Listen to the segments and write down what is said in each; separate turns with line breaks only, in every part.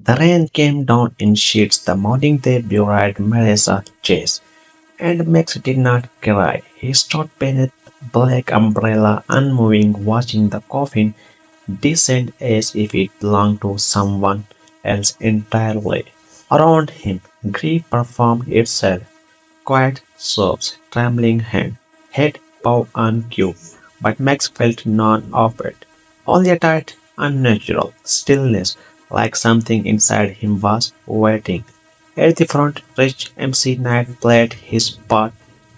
The rain came down in sheets the morning they buried Melissa Chase, and Max did not cry. He stood beneath the black umbrella, unmoving, watching the coffin descend as if it belonged to someone else entirely. Around him, grief performed itself. Quiet sobs, trembling hand, head bowed on cue, but Max felt none of it. Only a tight, unnatural stillness, like something inside him was waiting. At the front, Rich MC Knight played his part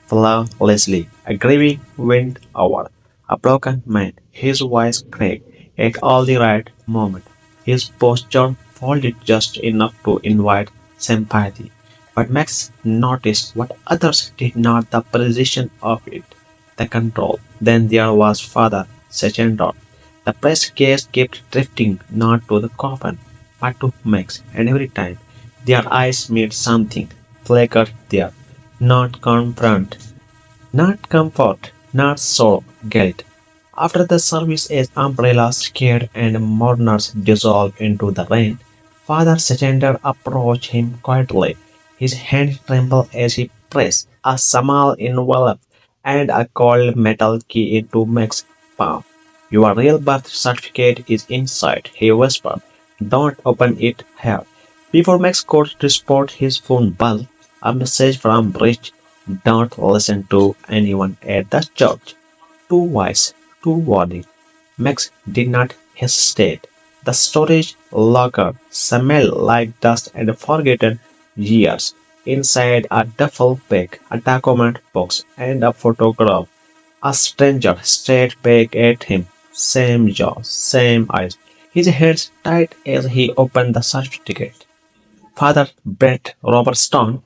flawlessly. A grieving went over. A broken man, his voice cracked at all the right moment. His posture folded just enough to invite sympathy. But Max noticed what others did not, the precision of it, the control. Then there was Father Sechendor. The press gaze kept drifting not to the coffin, but to Max, and every time their eyes met something flickered there, not confront, not comfort, not sorrow, guilt. After the service as umbrellas scared and mourners dissolved into the rain, Father Seconder approached him quietly. His hand trembled as he pressed a small envelope and a cold metal key into Max's palm. Your real birth certificate is inside, he whispered. Don't open it here. Before Max could respond, his phone buzzed. A message from Rich. Don't listen to anyone at the church. Too wise, too warning. Max did not hesitate. The storage locker smelled like dust and forgotten years. Inside a duffel bag, a document box, and a photograph. A stranger stared back at him. Same jaw, same eyes. His hands tight as he opened the certificate. Father Brett Robert Stone,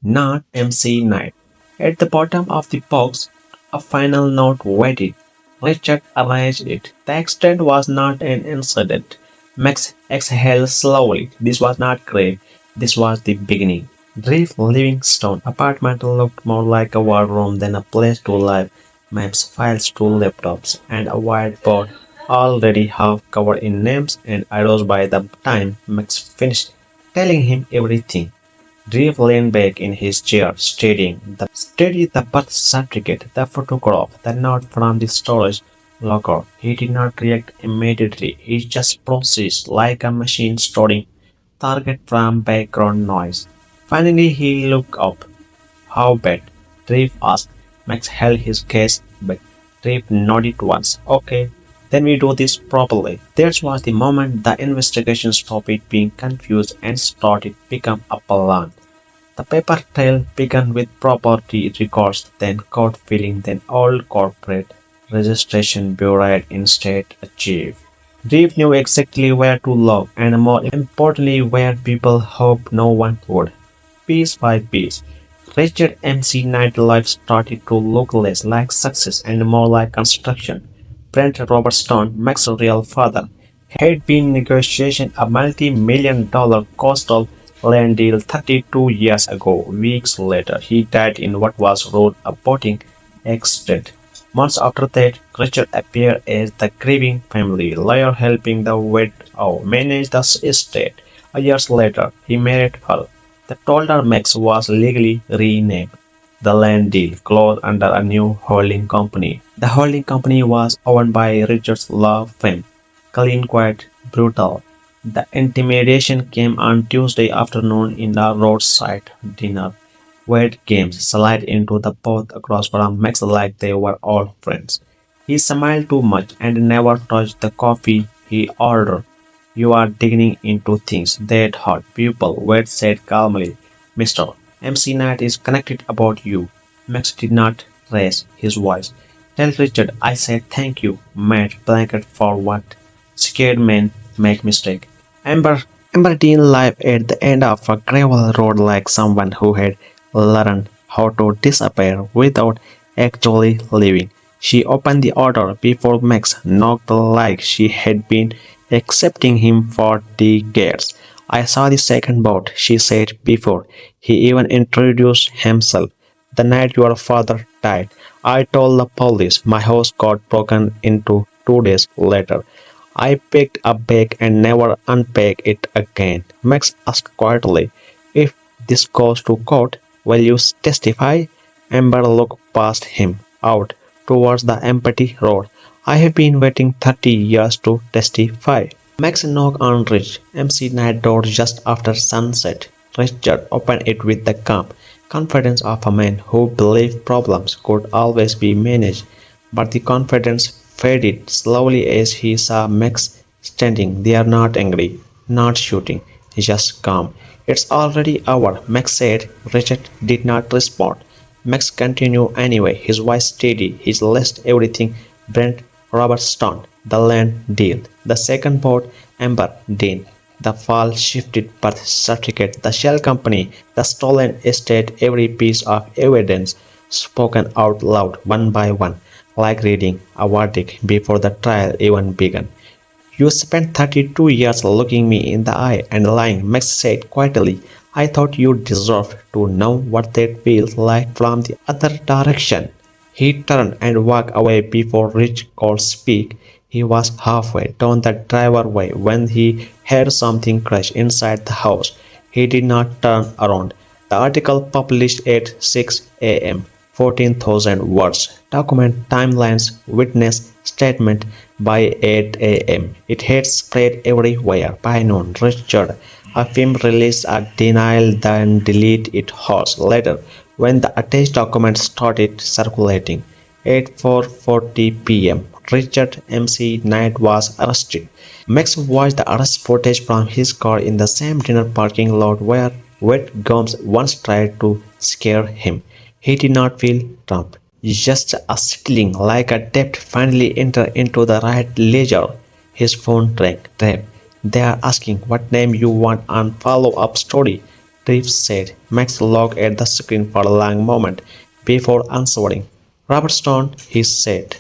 not MC Knight. At the bottom of the box, a final note waited. Richard arranged it. The accident was not an incident. Max exhaled slowly. This was not grave. This was the beginning. Drift Livingstone apartment looked more like a war room than a place to live. Maps, files, two laptops, and a whiteboard already half covered in names and arrows by the time Max finished telling him everything. Dave leaned back in his chair, steady the birth certificate, the photograph, the note from the storage locker. He did not react immediately. He just processed like a machine storing target from background noise. Finally, he looked up. How bad? Dave asked. Max held his gaze back. Dave nodded once. Okay, then we do this properly. That was the moment the investigation stopped being confused and started become a plan. The paper trail began with property records, then court filing, then old corporate registration buried in state archive. Reeve knew exactly where to look, and more importantly, where people hoped no one would. Piece by piece, Richard MC nightlife started to look less like success and more like construction. Brent Robertson, Max's real father, had been negotiating a multi-million-dollar coastal land deal 32 years ago. Weeks later, he died in what was ruled a boating accident. Months after that, Richard appeared as the grieving family lawyer helping the widow manage the estate. Years later, he married her. The older Max was legally renamed. The land deal closed under a new holding company. The holding company was owned by Richard's law firm. Clean, quiet, brutal. The intimidation came on Tuesday afternoon in the roadside dinner. Wade games slid into the booth across from Max like they were all friends. He smiled too much and never touched the coffee he ordered. You are digging into things that hurt people, Wade said calmly. Mister, MC Knight is connected about you. Max did not raise his voice. Tell Richard I said thank you, Matt blanket for what? Scared men make mistake. Amber Amber Dean lived at the end of a gravel road like someone who had learned how to disappear without actually leaving. She opened the order before Max knocked like she had been accepting him for decades. I saw the second boat, she said before he even introduced himself. The night your father died, I told the police my house got broken into 2 days later. I picked a bag and never unpacked it again. Max asked quietly, "If this goes to court, will you testify?" Amber looked past him, out towards the empty road. "I have been waiting 30 years to testify." Max knocked on Rich MC night door just after sunset. Richard opened it with the calm confidence of a man who believed problems could always be managed. But the confidence faded slowly as he saw Max standing there, not angry, not shooting, just calm. "It's already over," Max said. Richard did not respond. Max continued anyway, his voice steady, his list everything: Brent, Robert Stone, the land deal, the second boat, Amber Dean, the fall shifted birth certificate, the shell company, the stolen estate, every piece of evidence spoken out loud one by one, like reading a verdict before the trial even began. "You spent 32 years looking me in the eye and lying," Max said quietly. "I thought you deserved to know what that feels like from the other direction." He turned and walked away before Rich could speak. He was halfway down the driveway when he heard something crash inside the house. He did not turn around. The article published at 6 a.m. 14,000 words. Document timelines, witness statement. By 8 a.m. it had spread everywhere. By noon, Richard, a film released a denial then deleted it hours later when the attached document started circulating. At 4:40 p.m., Richard MC Knight was arrested. Max watched the arrest footage from his car in the same dinner parking lot where wet gums once tried to scare him. He did not feel trapped, just a settling like a debt finally entered into the right ledger. His phone rang. "Dave, they are asking what name you want on follow-up story," Reeves said. Max looked at the screen for a long moment before answering. "Robert Stone," he said.